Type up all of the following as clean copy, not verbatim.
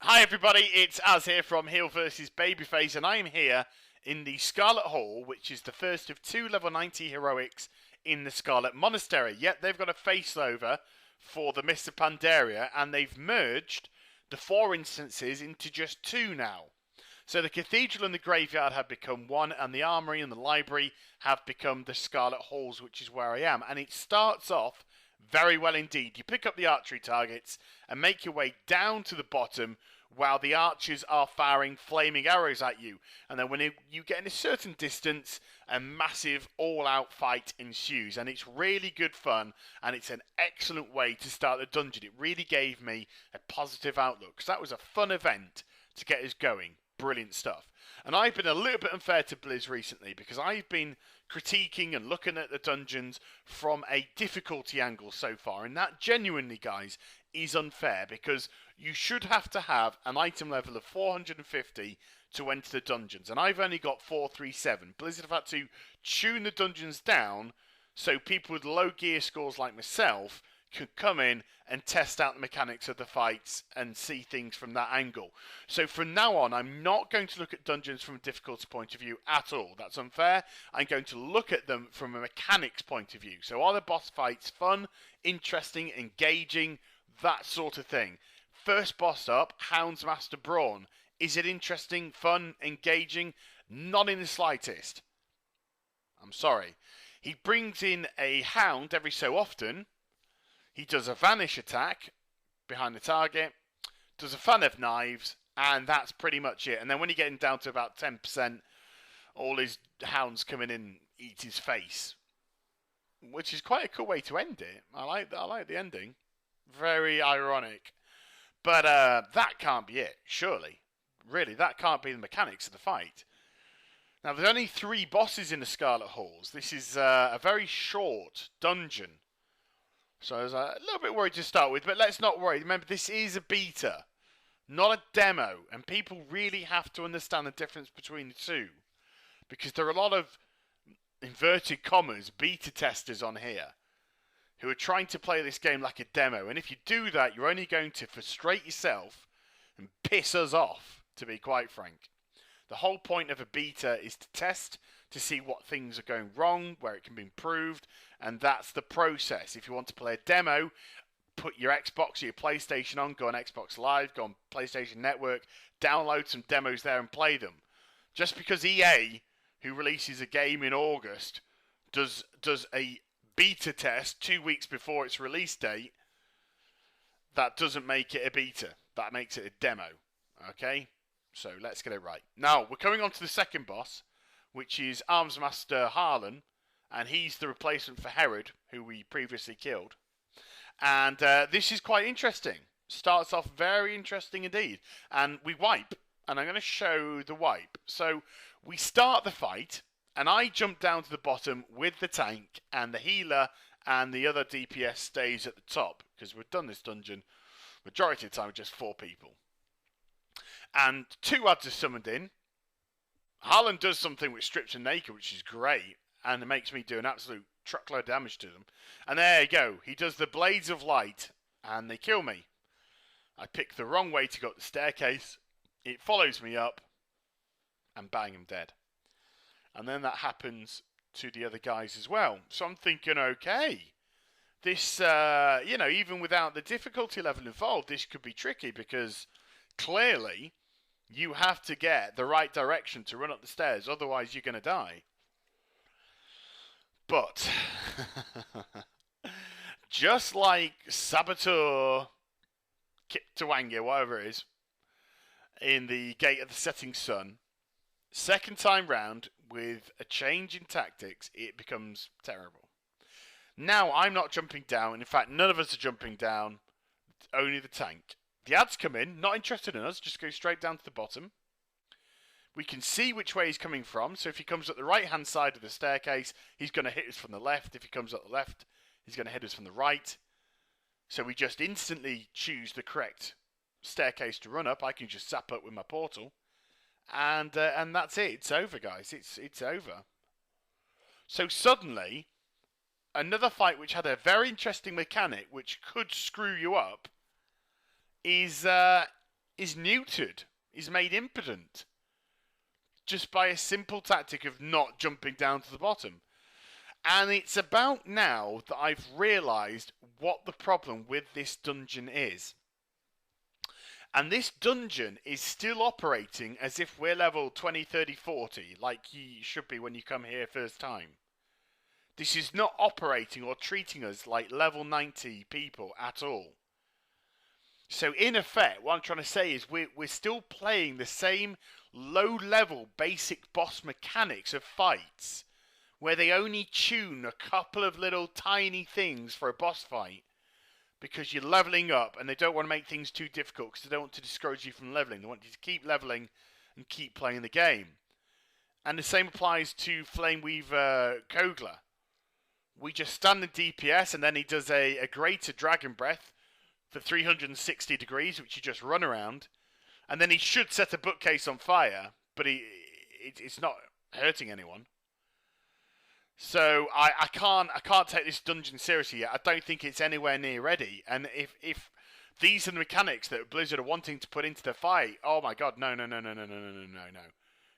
Hi everybody, it's Az here from Heel vs Babyface, and I'm here in the Scarlet Hall, which is the first of two level 90 heroics in the Scarlet Monastery. Yet they've got a faceover for the Mist of Pandaria, and they've merged the four instances into just two now. So the Cathedral and the Graveyard have become one, and the Armory and the Library have become the Scarlet Halls, which is where I am. And it starts off very well indeed. You pick up the archery targets and make your way down to the bottom while the archers are firing flaming arrows at you. And then when you get in a certain distance, a massive all-out fight ensues. And it's really good fun, and it's an excellent way to start the dungeon. It really gave me a positive outlook, because that was a fun event to get us going. Brilliant stuff. And I've been a little bit unfair to Blizz recently, because I've been critiquing and looking at the dungeons from a difficulty angle so far. And that genuinely, guys, is unfair, because you should have to have an item level of 450 to enter the dungeons. And I've only got 437. Blizzard have had to tune the dungeons down so people with low gear scores like myself can come in and test out the mechanics of the fights and see things from that angle. So from now on, I'm not going to look at dungeons from a difficulty point of view at all. That's unfair. I'm going to look at them from a mechanics point of view. So are the boss fights fun, interesting, engaging, that sort of thing? First boss up, Houndsmaster Brawn. Is it interesting, fun, engaging? Not in the slightest. I'm sorry. He brings in a hound every so often. He does a vanish attack behind the target, does a fan of knives, and that's pretty much it. And then when you get him down to about 10%, all his hounds come in and eat his face, which is quite a cool way to end it. I like the ending. Very ironic. But that can't be it, surely. Really, that can't be the mechanics of the fight. Now, there's only 3 bosses in the Scarlet Halls. This is a very short dungeon. So I was a little bit worried to start with, but let's not worry. Remember, this is a beta, not a demo, and people really have to understand the difference between the two, because there are a lot of, inverted commas, beta testers on here who are trying to play this game like a demo, and if you do that, you're only going to frustrate yourself and piss us off, to be quite frank. The whole point of a beta is to test, to see what things are going wrong, where it can be improved, and that's the process. If you want to play a demo, put your Xbox or your PlayStation on, go on Xbox Live, go on PlayStation Network, download some demos there and play them. Just because EA, who releases a game in August, does a beta test 2 weeks before its release date, that doesn't make it a beta. That makes it a demo. Okay? So let's get it right. Now, we're coming on to the second boss, which is Armsmaster Harlan, and he's the replacement for Herod, who we previously killed. And this is quite interesting. Starts off very interesting indeed. And we wipe, and I'm going to show the wipe. So we start the fight, and I jump down to the bottom with the tank, and the healer and the other DPS stays at the top, because we've done this dungeon majority of the time with just 4 people. And 2 adds are summoned in. Harlan does something which strips them naked, which is great, and it makes me do an absolute truckload of damage to them. And there you go. He does the Blades of Light, and they kill me. I pick the wrong way to go up the staircase. It follows me up, and bang, I'm dead. And then that happens to the other guys as well. So I'm thinking, okay, this, even without the difficulty level involved, this could be tricky, because clearly you have to get the right direction to run up the stairs, otherwise you're going to die. But, just like Saboteur Kiptawanga, whatever it is, in the Gate of the Setting Sun, second time round, with a change in tactics, it becomes terrible. Now, I'm not jumping down. In fact, none of us are jumping down. Only the tank. The ads come in, not interested in us, just go straight down to the bottom. We can see which way he's coming from, so if he comes up the right-hand side of the staircase, he's going to hit us from the left. If he comes up the left, he's going to hit us from the right. So we just instantly choose the correct staircase to run up. I can just zap up with my portal. And that's it. It's over, guys. It's over. So suddenly, another fight which had a very interesting mechanic, which could screw you up, is is neutered, is made impotent, just by a simple tactic of not jumping down to the bottom. And it's about now that I've realised what the problem with this dungeon is. And this dungeon is still operating as if we're level 20, 30, 40, like you should be when you come here first time. This is not operating or treating us like level 90 people at all. So in effect, what I'm trying to say is we're still playing the same low-level basic boss mechanics of fights, where they only tune a couple of little tiny things for a boss fight, because you're leveling up and they don't want to make things too difficult because they don't want to discourage you from leveling. They want you to keep leveling and keep playing the game. And the same applies to Flameweaver Kogler. We just stand in DPS and then he does a greater Dragon Breath for 360 degrees, which you just run around. And then he should set a bookcase on fire, but it's not hurting anyone. So I can't take this dungeon seriously yet. I don't think it's anywhere near ready. And if these are the mechanics that Blizzard are wanting to put into the fight, oh my god, no.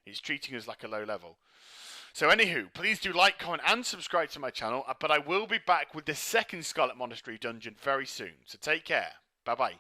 It's treating us like a low level. So anywho, please do like, comment and subscribe to my channel. But I will be back with the second Scarlet Monastery dungeon very soon. So take care. Bye bye.